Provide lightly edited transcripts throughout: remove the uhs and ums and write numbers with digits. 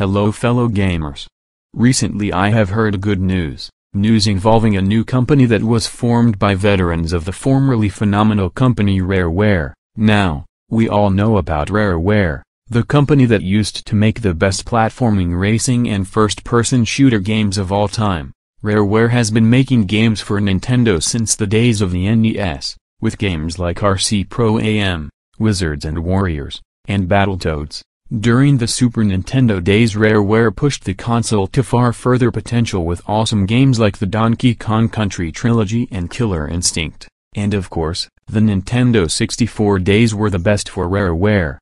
Hello fellow gamers. Recently I have heard good news involving a new company that was formed by veterans of the formerly phenomenal company Rareware. Now, we all know about Rareware, the company that used to make the best platforming racing and first-person shooter games of all time. Rareware has been making games for Nintendo since the days of the NES, with games like RC Pro AM, Wizards and Warriors, and Battletoads. During the Super Nintendo days Rareware pushed the console to far further potential with awesome games like the Donkey Kong Country Trilogy and Killer Instinct. And of course, the Nintendo 64 days were the best for Rareware.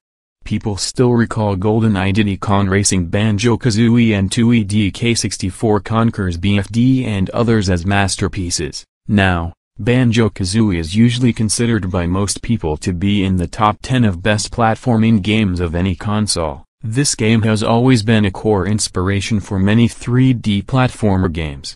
People still recall GoldenEye Diddy Kong Racing, Banjo Kazooie and Tooie DK64 Conker's BFD and others as masterpieces. Now, Banjo Kazooie is usually considered by most people to be in the top 10 of best platforming games of any console. This game has always been a core inspiration for many 3D platformer games.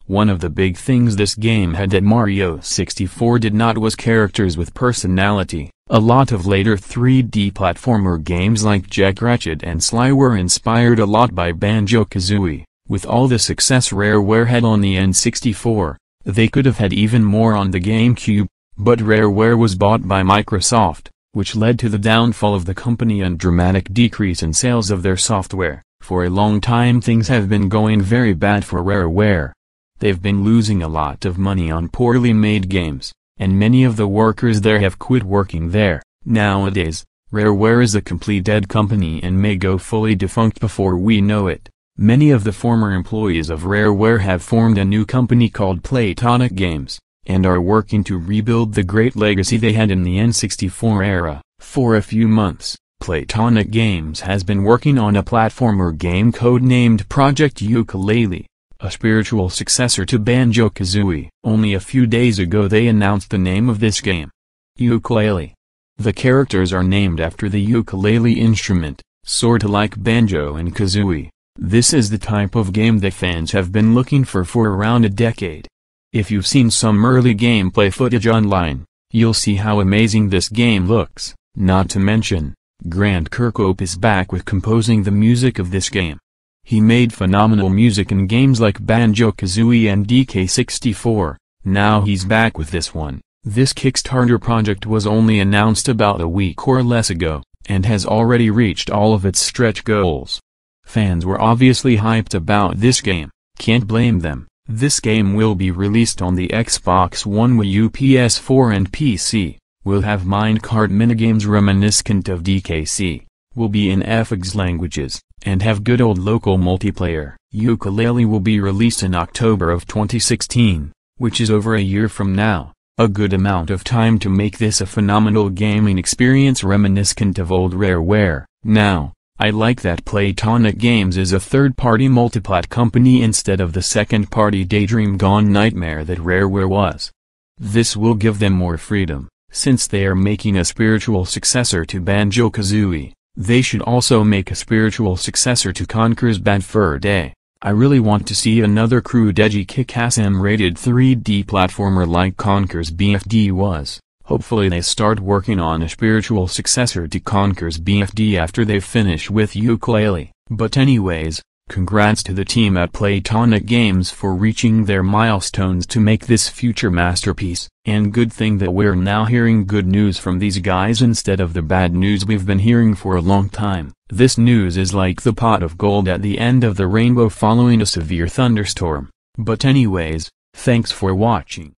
One of the big things this game had that Mario 64 did not was characters with personality. A lot of later 3D platformer games like Jack Ratchet and Sly were inspired a lot by Banjo Kazooie. With all the success Rareware had on the N64, they could have had even more on the GameCube, but Rareware was bought by Microsoft, which led to the downfall of the company and dramatic decrease in sales of their software. For a long time things have been going very bad for Rareware. They've been losing a lot of money on poorly made games, and many of the workers there have quit working there. Nowadays, Rareware is a complete dead company and may go fully defunct before we know it. Many of the former employees of Rareware have formed a new company called Playtonic Games, and are working to rebuild the great legacy they had in the N64 era. For a few months, Playtonic Games has been working on a platformer game codenamed Project Yooka Laylee, a spiritual successor to Banjo Kazooie. Only a few days ago they announced the name of this game. Yooka Laylee. The characters are named after the ukulele instrument, sorta like Banjo and Kazooie. This is the type of game that fans have been looking for around a decade. If you've seen some early gameplay footage online, you'll see how amazing this game looks. Not to mention, Grant Kirkhope is back with composing the music of this game. He made phenomenal music in games like Banjo Kazooie and DK64, now he's back with this one. This Kickstarter project was only announced about a week or less ago, and has already reached all of its stretch goals. Fans were obviously hyped about this game, can't blame them. This game will be released on the Xbox One, Wii U, PS4 and PC, will have minecart minigames reminiscent of DKC, will be in FX languages, and have good old local multiplayer. Yooka Laylee will be released in October of 2016, which is over a year from now, a good amount of time to make this a phenomenal gaming experience reminiscent of old Rareware. Now, I like that Playtonic Games is a third-party multiplat company instead of the second-party Daydream Gone Nightmare that Rareware was. This will give them more freedom, since they are making a spiritual successor to Banjo Kazooie. They should also make a spiritual successor to Conker's Bad Fur Day. I really want to see another crude edgy kick-ass M-rated 3D platformer like Conker's BFD was. Hopefully they start working on a spiritual successor to Conker's BFD after they finish with Yooka Laylee. But anyways, congrats to the team at Playtonic Games for reaching their milestones to make this future masterpiece. And good thing that we're now hearing good news from these guys instead of the bad news we've been hearing for a long time. This news is like the pot of gold at the end of the rainbow following a severe thunderstorm. But anyways, thanks for watching.